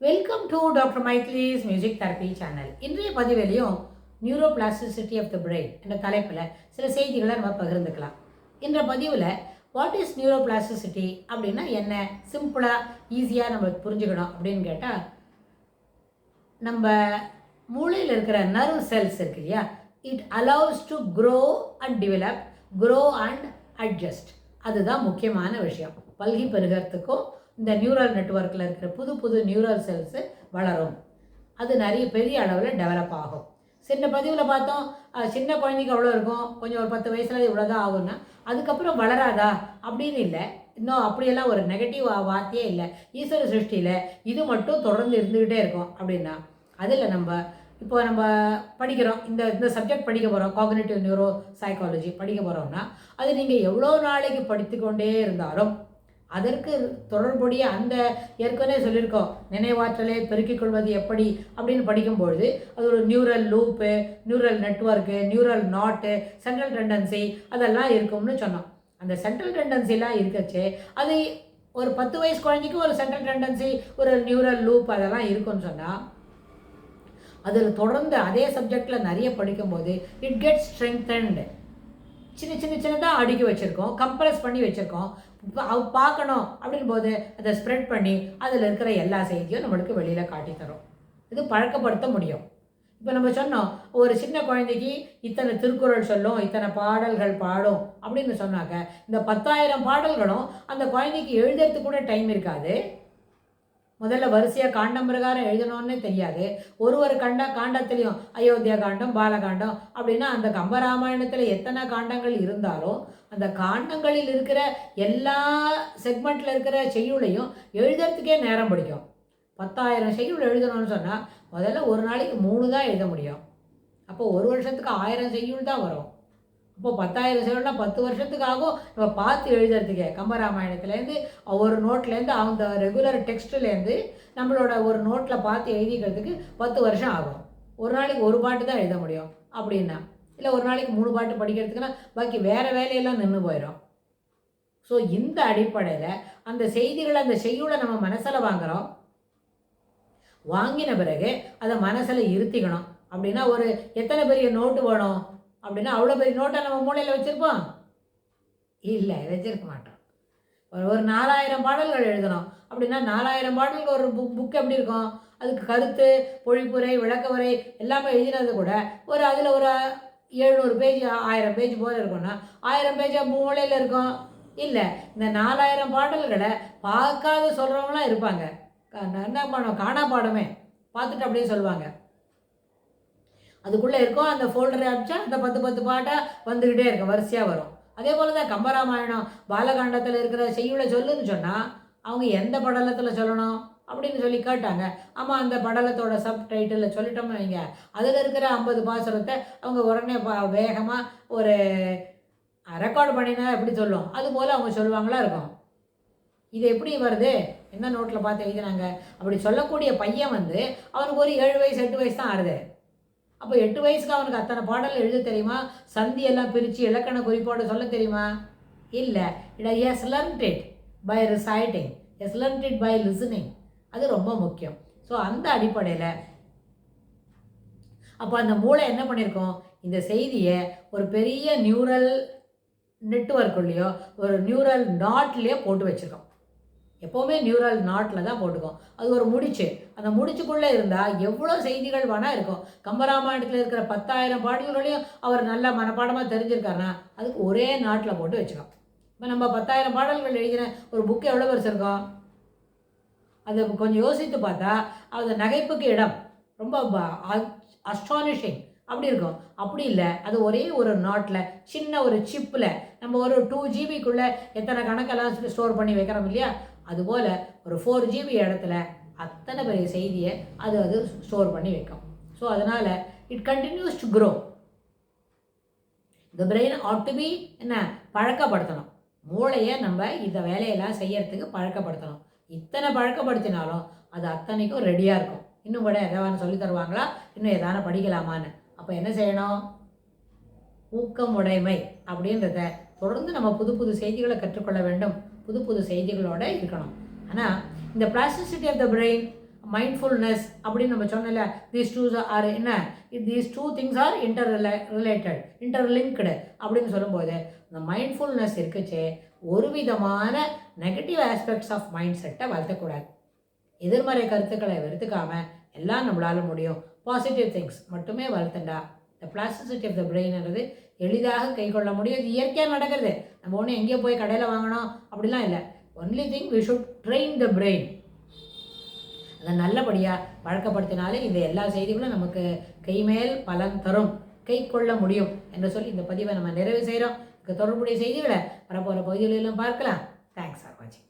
Welcome to doctor மைத்லிஸ் music therapy channel. இன்றைய பதிவிலையும் neuroplasticity of the brain என்ற தலைப்பில் சில செய்திகளை நம்ம பகிர்ந்துக்கலாம். இன்ற பதிவில் வாட் இஸ் நியூரோ பிளாஸ்டிசிட்டி அப்படின்னா என்ன, சிம்பிளாக ஈஸியாக நம்ம புரிஞ்சுக்கணும் அப்படின்னு கேட்டால், நம்ம மூளையில் இருக்கிற நர்வ் செல்ஸ் இருக்கு இல்லையா, it allows to grow and develop, grow and adjust. அதுதான் முக்கியமான விஷயம். பல்கி பெருகிறதுக்கும் இந்த நியூரல் நெட்வொர்க்கில் இருக்கிற புது புது நியூரல் செல்ஸு வளரும். அது நிறைய பெரிய அளவில் டெவலப் ஆகும். சின்ன பதிவில் பார்த்தோம், சின்ன குழந்தைக்கு அவ்வளோ இருக்கும், கொஞ்சம் ஒரு 10 வயசில் இவ்வளோ தான் ஆகும்னா அதுக்கப்புறம் வளராதா அப்படின்னு இல்லை. இன்னும் அப்படியெல்லாம் ஒரு நெகட்டிவ் வார்த்தையே இல்லை. ஈஸ்வர சிருஷ்டியில் இது மட்டும் தொடர்ந்து இருந்துக்கிட்டே இருக்கும். அப்படின்னா அதில் நம்ம படிக்கிறோம், இந்த இந்த சப்ஜெக்ட் படிக்க போகிறோம், காக்னிட்டிவ் நியூரோ சைக்காலஜி படிக்க போகிறோம்னா அது நீங்கள் எவ்வளோ நாளைக்கு படித்து கொண்டே இருந்தாலும் அதற்கு தொடர்புடைய அந்த ஏற்கனவே சொல்லியிருக்கோம், நினைவாற்றலை பெருக்கிக் கொள்வது எப்படி அப்படின்னு படிக்கும்பொழுது அது ஒரு neural loop, neural network, neural நாட்டு, சென்ட்ரல் டெண்டன்சி அதெல்லாம் இருக்கும்னு சொன்னோம். அந்த சென்ட்ரல் டெண்டன்சிலாம் இருக்கச்சு அது ஒரு 10 வயசு குழந்தைக்கு ஒரு சென்ட்ரல் டெண்டன்சி, ஒரு நியூரல் லூப் அதெல்லாம் இருக்குன்னு சொன்னால் அதில் தொடர்ந்து அதே சப்ஜெக்டில் நிறைய படிக்கும்போது இட் கெட்ஸ் ஸ்ட்ரெங்தன்டு. சின்னதாக அடுக்கி வச்சுருக்கோம், கம்ப்ரெஸ் பண்ணி வச்சுருக்கோம். பார்க்கணும் அப்படின் போது அதை ஸ்ப்ரெட் பண்ணி அதில் இருக்கிற எல்லா செய்தியும் நம்மளுக்கு வெளியில் காட்டி தரும். இது பழக்கப்படுத்த முடியும். இப்போ நம்ம சொன்னோம், ஒரு சின்ன குழந்தைக்கு இத்தனை திருக்குறள் சொல்லும், இத்தனை பாடல்கள் பாடும் அப்படின்னு சொன்னாக்க இந்த 10,000 பாடல்களும் அந்த குழந்தைக்கு எழுதுறதுக்கு கூட டைம் இருக்காது. முதல்ல வரிசையாக காண்டம் பிரகாரம் எழுதணும்னு தெரியாது. ஒரு காண்டத்துலேயும் அயோத்தியா காண்டம், பாலகாண்டம் அப்படின்னா அந்த கம்பராமாயணத்தில் எத்தனை காண்டங்கள் இருந்தாலும் அந்த காண்டங்களில் இருக்கிற எல்லா செக்மெண்ட்டில் இருக்கிற செய்யுளையும் எழுதுறதுக்கே நேரம் பிடிக்கும். 10,000 செய்யுள் எழுதணும்னு சொன்னால் முதல்ல ஒரு நாளைக்கு 3 தான் எழுத முடியும். அப்போது ஒரு வருஷத்துக்கு 1000 செய்யுள் தான் வரும். இப்போது 10,000 செய்யுள்னா 10 வருஷத்துக்கு ஆகும் நம்ம பார்த்து எழுதுறதுக்கே. கம்பராமாயணத்துலேருந்து ஒரு நோட்லேருந்து அந்த ரெகுலர் டெக்ஸ்ட்லேருந்து நம்மளோட ஒரு நோட்டில் பார்த்து எழுதிக்கிறதுக்கு 10 வருஷம் ஆகும். ஒரு நாளைக்கு ஒரு பாட்டு தான் எழுத முடியும். அப்படின்னா இல்லை ஒரு நாளைக்கு 3 பாட்டு படிக்கிறதுக்குன்னா பாக்கி வேறு வேலையெல்லாம் நின்று போயிடும். ஸோ இந்த அடிப்படையில் அந்த செய்திகளை, அந்த செய்யுளை நம்ம மனசில் வாங்குகிறோம். வாங்கின பிறகு அதை மனசில் இருத்திக்கணும். அப்படின்னா ஒரு எத்தனை பெரிய நோட்டு வேணும் அப்படின்னா அவ்வளோ பெரிய நோட்டை நம்ம மூளையில் வச்சுருப்போம்? இல்லை, வச்சுருக்க மாட்டோம். ஒரு 4,000 பாடல்கள் எழுதணும் அப்படின்னா 4,000 பாடல்கள் ஒரு புக் எப்படி இருக்கும்? அதுக்கு கருத்து, பொழிப்புரை, விளக்கவுரை எல்லாமே எழுதினது கூட அதில் ஒரு 700 பேஜ் 1000 பேஜ் போல் இருக்கும்னா 1000 பேஜாக மூளையில் இருக்கும்? இல்லை. இந்த 4,000 பாடல்களை பார்க்காத சொல்கிறவங்களாம் இருப்பாங்க. என்ன பண்ணோம், காணா பாடமே பார்த்துட்டு அப்படியே சொல்லுவாங்க. அதுக்குள்ளே இருக்கும். அந்த ஃபோல்டரை அடித்தா அந்த 10 பாட்டாக வந்துக்கிட்டே இருக்கும், வரிசையாக வரும். அதே போல் தான் கம்பராமாயணம், பாலகாண்டத்தில் இருக்கிற செய்யுளை சொல்லுன்னு சொன்னால் அவங்க எந்த படலத்தில் சொல்லணும் அப்படின்னு சொல்லி கேட்டாங்க. ஆமாம், அந்த படலத்தோட சப் டைட்டிலில் சொல்லிட்டோம்னு வைங்க, அதில் இருக்கிற 50 பாசுரத்தை அவங்க உடனே வேகமாக ஒரு ரெக்கார்டு பண்ணினா எப்படி சொல்லும் அதுபோல் அவங்க சொல்லுவாங்களா இருக்கும். இது எப்படி வருது, என்ன நோட்டில் பார்த்து எழுதினாங்க அப்படி சொல்லக்கூடிய பையன் அவனுக்கு ஒரு 7 வயசு 8 வயசு தான் ஆறுது. அப்போ 8 வயசுக்கு அவனுக்கு அத்தனை பாடல் எழுத தெரியுமா? சந்தியெல்லாம் பிரித்து இலக்கண குறிப்போடு சொல்ல தெரியுமா? இல்லை. Yes learnt it by reciting, yes learnt it by listening. அது ரொம்ப முக்கியம். ஸோ அந்த அடிப்படையில் அப்போ அந்த மூளை என்ன பண்ணியிருக்கோம், இந்த செய்தியை ஒரு பெரிய நியூரல் நெட்வொர்க்குள்ளேயோ ஒரு நியூரல் நாட்லேயோ போட்டு வச்சுருக்கோம். எப்போவுமே நியூரல் நாட்டில் தான் போட்டுக்கோம். அது ஒரு முடிச்சு, அந்த முடிச்சுக்குள்ளே இருந்தால் எவ்வளோ செய்திகள் வேணால் இருக்கும். கம்பராமாயணத்தில் இருக்கிற 10,000 பாடல்களையும் அவர் நல்லா மனப்பாடமாக தெரிஞ்சிருக்காருன்னா அதுக்கு ஒரே நாட்டில் போட்டு வச்சுக்கோம். இப்போ நம்ம 10,000 பாடல்கள் எழுதின ஒரு புக்கு எவ்வளோ பெருசு இருக்கும்? அது கொஞ்சம் யோசித்து பார்த்தா அது நகைப்புக்கு இடம், ரொம்ப அஸ்டானிஷிங் அப்படி இருக்கும். அப்படி இல்லை, அது ஒரே ஒரு நாட்டில் சின்ன ஒரு சிப்பில் நம்ம ஒரு 2 ஜிபிக்குள்ளே எத்தனை கணக்கெல்லாம் ஸ்டோர் பண்ணி வைக்கிறோம் இல்லையா, அதுபோல் ஒரு 4 ஜிபி இடத்துல அத்தனை பெரிய செய்தியை அது ஸ்டோர் பண்ணி வைக்கும். ஸோ அதனால் it continues to grow. The brain ought to be என்ன பழக்கப்படுத்தணும். மூளையை நம்ம இந்த வேலையெல்லாம் செய்யறதுக்கு பழக்கப்படுத்தணும். இத்தனை பழக்கப்படுத்தினாலும் அது அத்தனைக்கும் ரெடியாக இருக்கும். இன்னும் கூட எதாவது சொல்லி தருவாங்களா, இன்னும் எதான படிக்கலாமான்னு. அப்போ என்ன செய்யணும், ஊக்கமுடைமை அப்படின்றத தொடர்ந்து நம்ம புது புது செய்திகளை கற்றுக்கொள்ள வேண்டும், புது புது செய்திகளோடு இருக்கணும். ஆனால் இந்த plasticity of the brain mindfulness அப்படின்னு நம்ம சொன்னல, தீஸ் டூ ஆர் என்ன, these two things are related interlinked அப்படின்னு சொல்லும்போது இந்த மைண்ட்ஃபுல்னஸ் இருக்குச்சே ஒரு விதமான நெகட்டிவ் ஆஸ்பெக்ட்ஸ் ஆஃப் மைண்ட் செட்டை வளர்த்தக்கூடாது. எதிர்மறை கருத்துக்களை வெறுத்துக்காம எல்லாம் நம்மளால முடியும், பாசிட்டிவ் திங்ஸ் மட்டுமே வளர்த்துண்டா இந்த பிளாஸ்டிசிட்டி ஆஃப் த பிரெயின்ன்றது எளிதாக கை கொள்ள முடியும். இது இயற்கையாக நடக்கிறது. நம்ம ஒன்றும் எங்கேயோ போய் கடையில் வாங்கணும் அப்படிலாம் இல்லை. Only thing we should train the brain. அதை நல்லபடியாக பழக்கப்படுத்தினாலே இந்த எல்லா செய்திகளும் நமக்கு கைமேல் பலன் தரும், கை கொள்ள முடியும் என்று சொல்லி இந்த பதிவை நம்ம நிறைவு செய்கிறோம். தொடர்புடைய செய்திகளை வரப்போகிற பகுதிகளிலும் பார்க்கலாம். தேங்க்ஸ் ஃபார் வாட்சிங்.